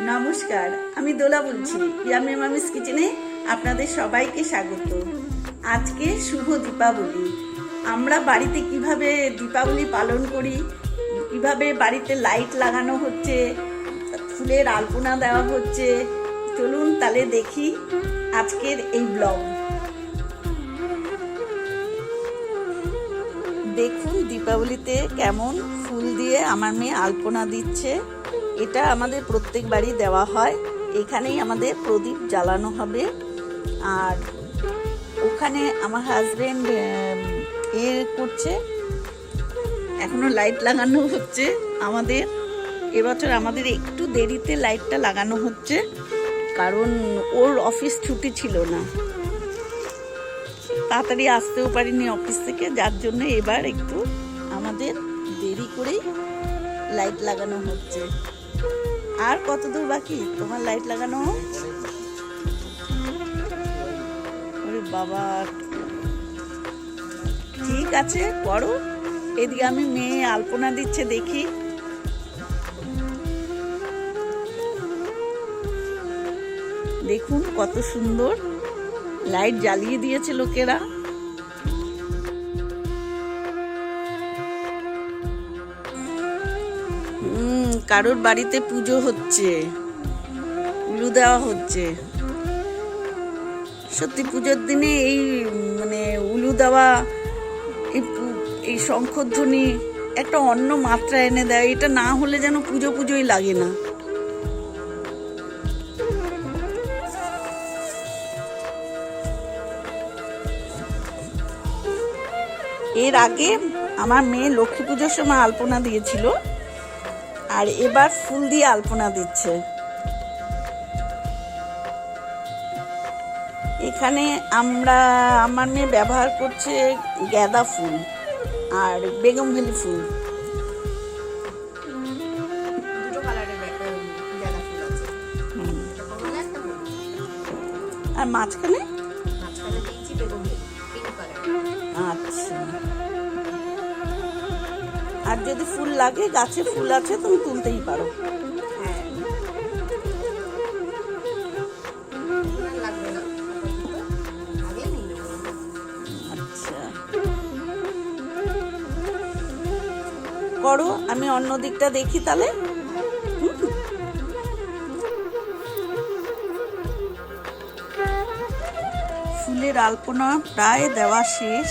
নমস্কার, আমি দোলা বলছি। ইয়ামি মামিস কিচেনে আপনাদের সবাইকে স্বাগত। আজকে শুভ দীপাবলি। আমরা বাড়িতে কিভাবে দীপাবলি পালন করি, কিভাবে বাড়িতে লাইট লাগানো হচ্ছে, ফুলের আলপনা দেওয়া হচ্ছে, চলুন তাহলে দেখি আজকের এই ব্লগ। দেখুন দীপাবলিতে কেমন ফুল দিয়ে আমার মেয়ে আলপনা দিচ্ছে। এটা আমাদের প্রত্যেক বাড়ি দেওয়া হয়। এখানেই আমাদের প্রদীপ জ্বালানো হবে। আর ওখানে আমার হাজবেন্ড করছে, এখনো লাইট লাগানো হচ্ছে। এবছর আমাদের একটু দেরিতে লাইটটা লাগানো হচ্ছে, কারণ ওর অফিস ছুটি ছিল না, তাড়াতাড়ি আসতেও পারিনি অফিস থেকে, যার জন্য এবার একটু আমাদের দেরি করেই লাইট লাগানো হচ্ছে। আর কত দূর বাকি তোমার লাইট লাগানো? ওরে বাবা, ঠিক আছে করো। এদিকে আমি মেয়ে আলপনা দিচ্ছে, দেখি। দেখুন কত সুন্দর লাইট জ্বালিয়ে দিয়েছে লোকেরা। কারোর বাড়িতে পুজো হচ্ছে, উলু দেওয়া হচ্ছে। সত্যি পুজোর দিনে এই উলু দেওয়া, এই শঙ্খধ্বনি একটা অন্য মাত্রা এনে দেয়। এটা না হলে যেন পুজোই লাগে না। এর আগে আমার মেয়ে লক্ষ্মী পুজোর সময় আলপনা দিয়েছিল, আর এবার ফুল দিয়ে আলপনা দিচ্ছে। এখানে আমার মেয়ে ব্যবহার করছে গাঁদা ফুল আর বেগমভেলি ফুল। আর মাঝখানে আচ্ছা। আর যদি ফুল লাগে, গাছে ফুল আছে, তুমি তুলতেই পারো। আচ্ছা করো, আমি অন্য দিকটা দেখি তাহলে। ফুলের আলপনা প্রায় দেওয়া শেষ।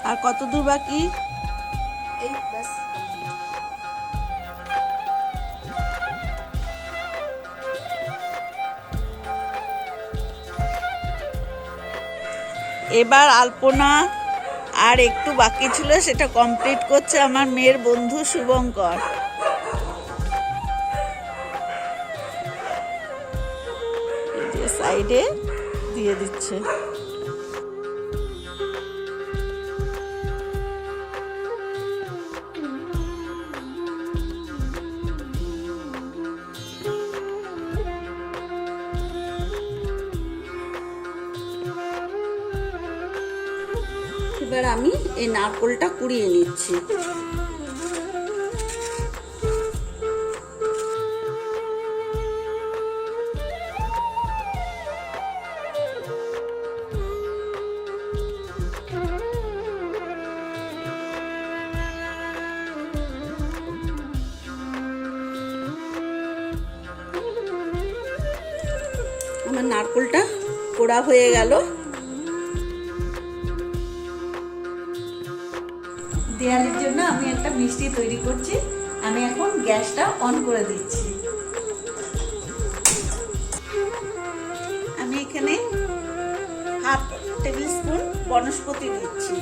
আর কত দূর বাকি? এবার আলপনা আর একটু বাকি ছিল, সেটা কমপ্লিট করছে আমার মেয়ের বন্ধু শুভঙ্কর। সাইডে দিয়ে দিচ্ছে। এবার আমি এই নারকোলটা কুড়িয়ে নিচ্ছি। আমার নারকোলটা কোড়া হয়ে গেল। দেওয়ালের জন্য আমি একটা মিষ্টি তৈরি করছি। আমি এখন গ্যাসটা অন করে দিচ্ছি। আমি এখানে হাফ টেবিল স্পুন বনস্পতি দিচ্ছি।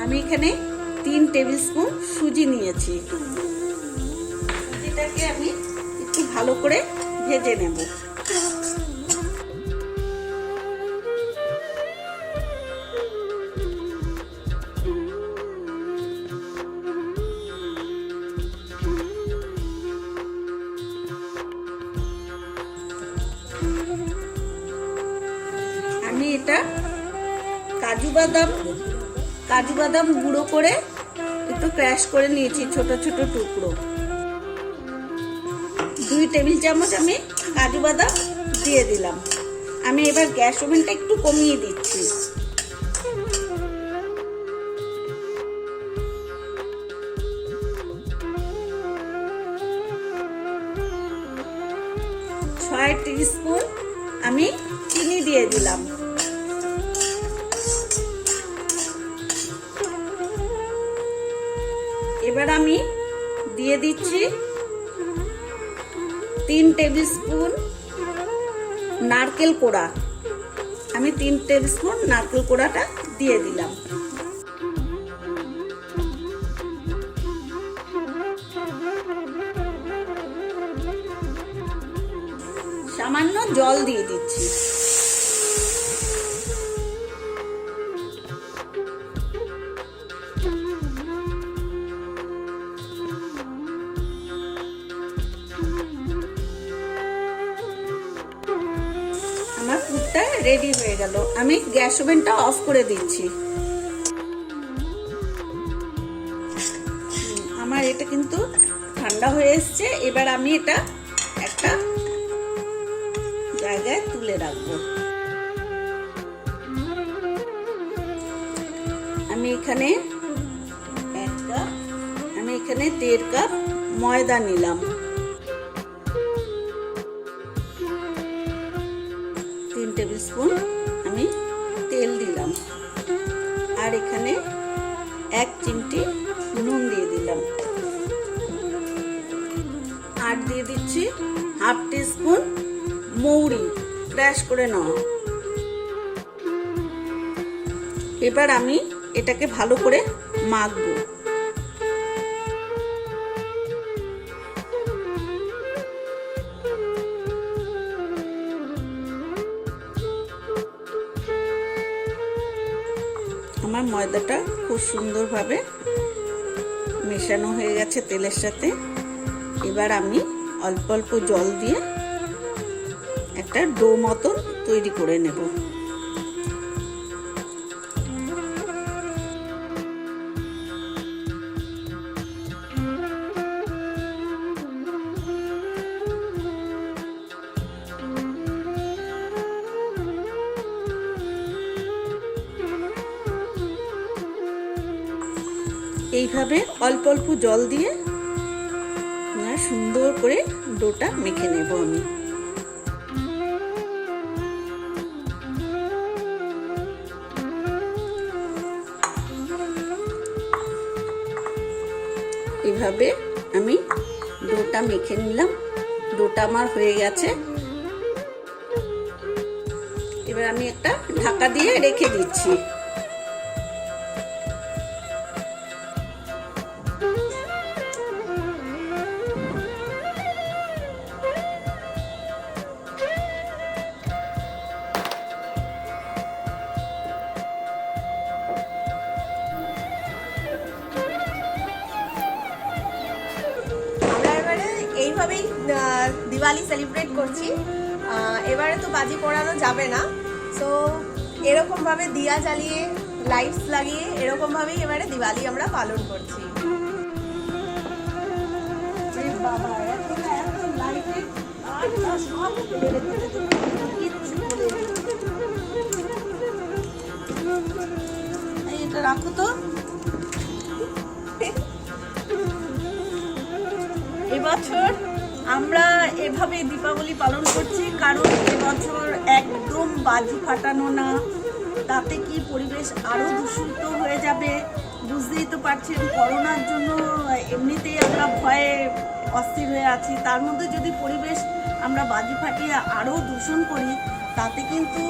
আমি এখানে 3 টেবিল স্পুন সুজি নিয়েছি। সুজিটাকে আমি একটু ভালো করে ভেজে নেব। এটা কাজু বাদাম গুঁড়ো করে একটু ক্র্যাশ করে নিয়েছি ছোট ছোট টুকরো। 2 টেবিল চামচ আমি কাজু বাদাম দিয়ে দিলাম। আমি এবার গ্যাস ওভেনটা একটু কমিয়ে দিচ্ছি। ছয় টিস্পুন আমি চিনি দিয়ে দিলাম। এবার আমি দিয়ে দিচ্ছি 3 টেবিল স্পুন নারকেল কোড়া। আমি 3 টেবিল স্পুন নারকেল কোড়াটা দিয়ে দিলাম। সামান্য জল দিয়ে দিচ্ছি। আমার পুরটা রেডি হয়ে গেল। আমি গ্যাস ওভেনটা অফ করে দিচ্ছি। আমার এটা কিন্তু ঠান্ডা হয়ে এসছে। এবার আমি এটা একটা জায়গায় তুলে রাখবো। আমি এখানে 1.5 কাপ ময়দা নিলাম। 3 টেবিল স্পুন আমি তেল দিলাম। আর এখানে 1 চিমটি নুন দিয়ে দিলাম। আর দিয়ে দিচ্ছি 1/2 টিস্পুন মৌরি ক্র্যাশ করে নাও। এবার আমি এটাকে ভালো করে মাখবো। আমার ময়দাটা খুব সুন্দরভাবে মেশানো হয়ে গেছে তেলের সাথে। এবার আমি অল্প অল্প জল দিয়ে একটা ডো মতন তৈরি করে নেব। এইভাবে অল্প অল্প জল দিয়ে সুন্দর করে ডোটা মেখে নেব আমি। এইভাবে আমি ডোটা মেখে নিলাম। ডোটা আমার হয়ে গেছে। এবার আমি একটা ঢাকা দিয়ে রেখে দিচ্ছি। এইভাবেই দিওয়ালি সেলিব্রেট করছি। এবারে তো বাজি পোড়ানো যাবে না, সো এরকমভাবে দিয়া জ্বালিয়ে লাইটস লাগিয়ে এরকমভাবেই এবারে দিওয়ালি আমরা পালন করছি। এটা রাখো তো। এবছর আমরা এভাবে দীপাবলি পালন করছি কারণ এবছর একদম বাজি ফাটানো না, তাতে কি পরিবেশ আরো দূষিত হয়ে যাবে। বুঝতেই তো পারছেন করোনার জন্য এমনিতেই আমরা ভয়ে অস্থির হয়ে আছি, তার মধ্যে যদি পরিবেশ আমরা বাজি ফাটিয়ে আরো দূষণ করি তাতে কিন্তু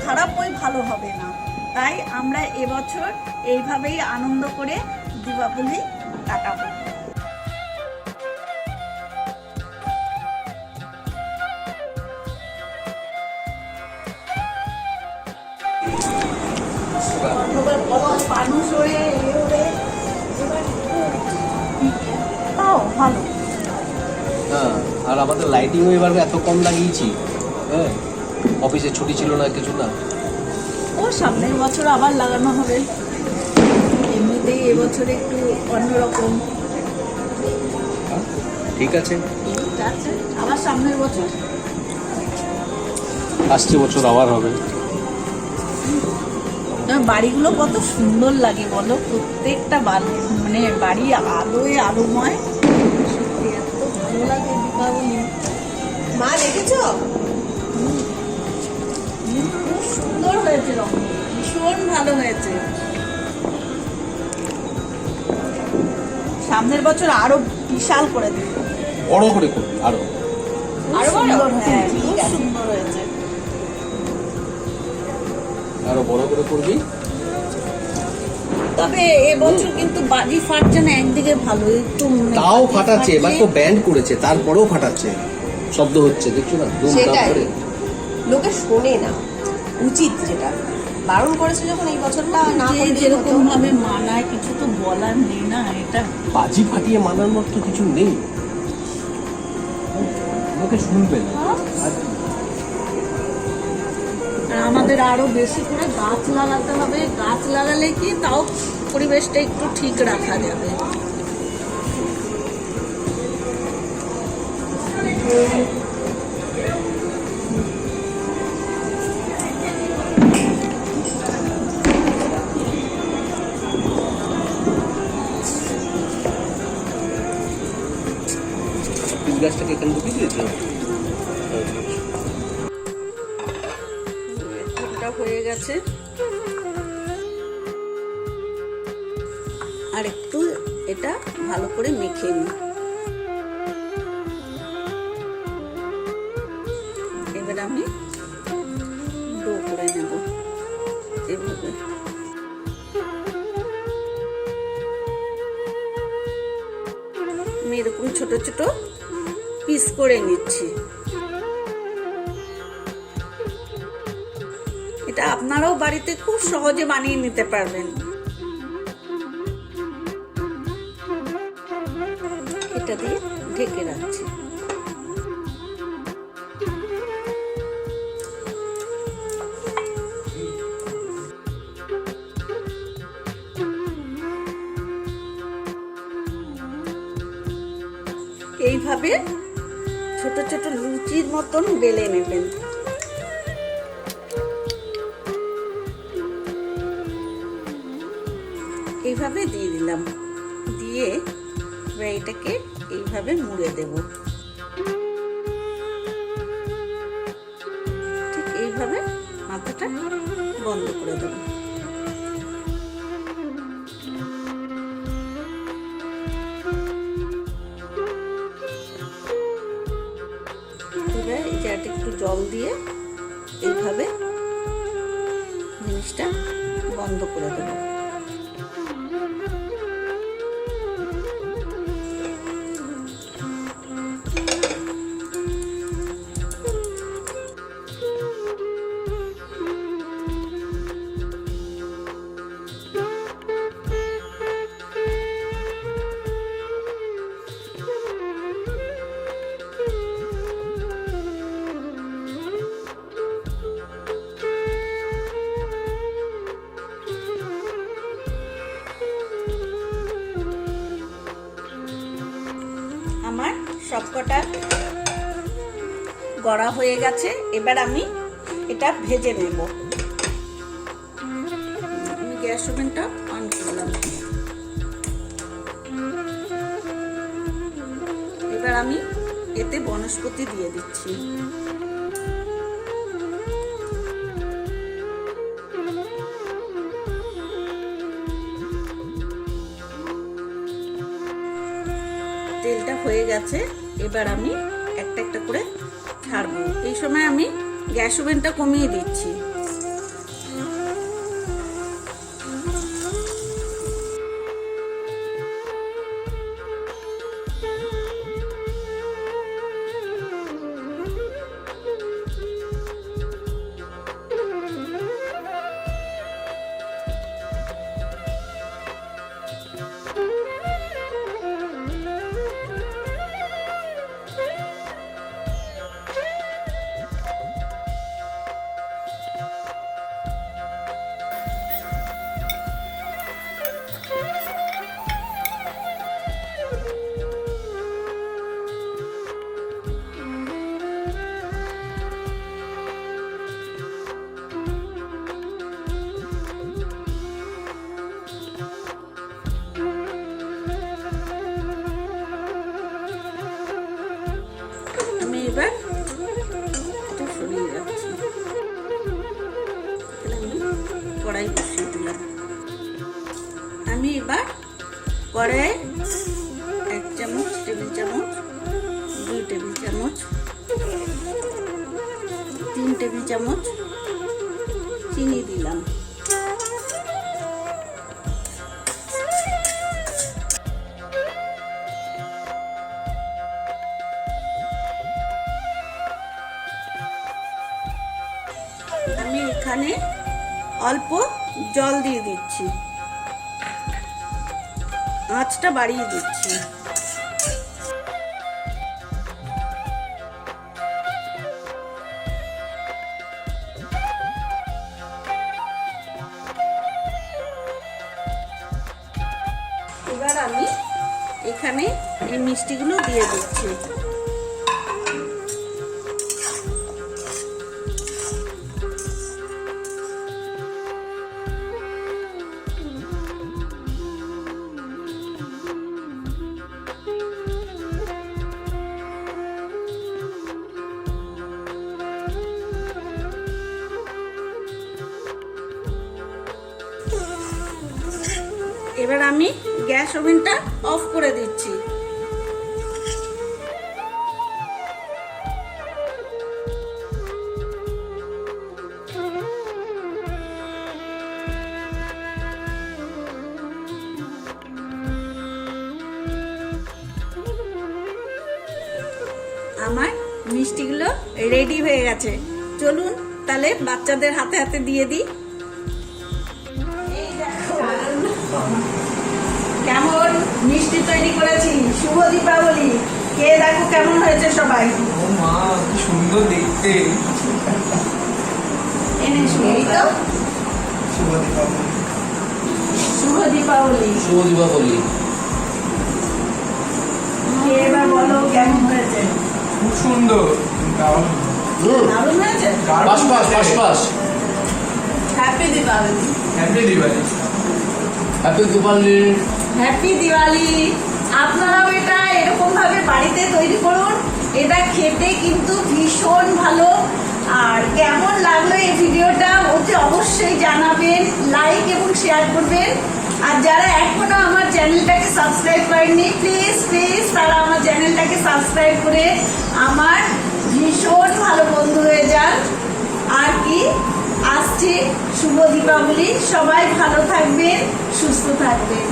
খারাপই ভালো হবে না। তাই আমরা এবছর এইভাবেই আনন্দ করে দীপাবলি কাটাবো। আর আমাদের লাইটিংও এবার এত কম লাগিয়েছি। হ্যাঁ, অফিসে ছুটি ছিল না, কিছু না? ও সামনের বছর আবার লাগানো হবে, এমনিতেই এবছরে একটু অন্যরকম। ঠিক আছে, আবার সামনের বছর, আসছে বছর আবার হবে। বাড়িগুলো কত সুন্দর লাগে বলো, প্রত্যেকটা মানে বাড়ি আলোয় আলোময়, সত্যি এত ভালো লাগে দীপাবলি। মা দেখেছো খুব সুন্দর হয়েছে, রঙ ভীষণ ভালো হয়েছে। সামনের বছর আরো বিশাল করে দিই, বড় করে করবি আরো। আরো সুন্দর, হ্যাঁ ঠিক খুব আছে। সুন্দর হয়েছে। আরো বড় করে করবি। তবে এবছর কিন্তু বাজি ফাটছে না একদিকে ভালো, একটু তাও ফাটাচ্ছে, এবার তো ব্যান্ড করেছে, তারপরেও ফাটাচ্ছে, শব্দ হচ্ছে, দেখছো না দুম দাম সেটাই। করে। লোকে শোনে না, উচিত যেটা বারণ করেছে যখন এই বছরটা না যে করলেই যেরকম হতো। ভাবে মানায়, কিছু তো বলার নেই না, এটা বাজি ফাটিয়ে মানার মতো কিছু নেই, লোকে শুনবে না। আর আর আমাদের আরো বেশি করে গাছ লাগাতে হবে, গাছ লাগালে কি তাও পরিবেশটা একটু ঠিক রাখা যাবে। পিচ গাছটাকে এখানে ঢুকিয়ে দিয়েছে। একটা হয়ে গেছে, আর একটু এটা ভালো করে মেখে নিই। এবার আমি ডো করে নেব এভাবে। আমি এরকম ছোট ছোট পিস করে নিচ্ছি। এটা আপনারাও বাড়িতে খুব সহজে বানিয়ে নিতে পারবেন। এটা দিয়ে ঢেকে রাখছি। এইভাবে ছোট ছোট লুচির মতন বেলে নেবেন। এইভাবে দিয়ে দিলাম, দিয়ে এটাকে এইভাবে মুড়ে দেব। ঠিক এইভাবে মাথাটা বন্ধ করে দেব। এবার এই জায়গাটা একটু জল দিয়ে এইভাবে জিনিসটা বন্ধ করে দেব। আমার সবকটা গড়া হয়ে গেছে, এবার আমি এটা ভেজে নেব। আমি গ্যাস ওভেনটা অন করলাম। এবার আমি এতে বনস্পতি দিয়ে দিচ্ছি। তেলটা হয়ে গেছে, এবার আমি একটা একটা করে ছাড়বো। এই সময় আমি গ্যাস ওভেনটা কমিয়ে দিচ্ছি। কড়াই 1 চামচ, টেবিল চামচ, 2 টেবিল চামচ, 3 টেবিল চামচ চিনি দিলাম। আমি এখানে অল্প জল দিয়ে দিচ্ছি, আঁচটা বাড়িয়ে দিচ্ছি। এবার আমি এখানে এই মিষ্টিগুলো দিয়ে দিচ্ছি। এবার আমি গ্যাস ওভেনটা অফ করে দিচ্ছি। আমার মিষ্টিগুলো রেডি হয়ে গেছে, চলুন তাহলে বাচ্চাদের হাতে হাতে দিয়ে দিই। কেমন মিষ্টি তৈরি করেছি, শুভ দীপাবলি। কে দেখো কেমন হয়েছে সবাই। ও মা কি সুন্দর দেখতে। এনে শুনি তো। শুভ দীপাবলি। শুভ দীপাবলি। শুভ দীপাবলি। কে এবার বলো কেমন হয়েছে। খুব সুন্দর। দারুণ। দারুণ হয়েছে। Pass pass pass pass. Happy Deepavali. Happy Diwali. Happy Deepavali. Happy Diwali. আপনারাও এটা এরকম ভাবে বাড়িতে তৈরি করুন, এটা খেতে কিন্তু ভীষণ ভালো। আর কেমন লাগলো এই ভিডিওটা অতি অবশ্যই জানাবেন, লাইক এবং শেয়ার করবেন। আর যারা এখনো আমার চ্যানেলটাকে সাবস্ক্রাইব করেননি প্লিজ প্লিজ তারা আমার চ্যানেলটাকে সাবস্ক্রাইব করে আমার ভীষণ ভালো বন্ধু হয়ে যান। আর কি আসছে শুভ দীপাবলি, সবাই ভালো থাকবেন, সুস্থ থাকবেন।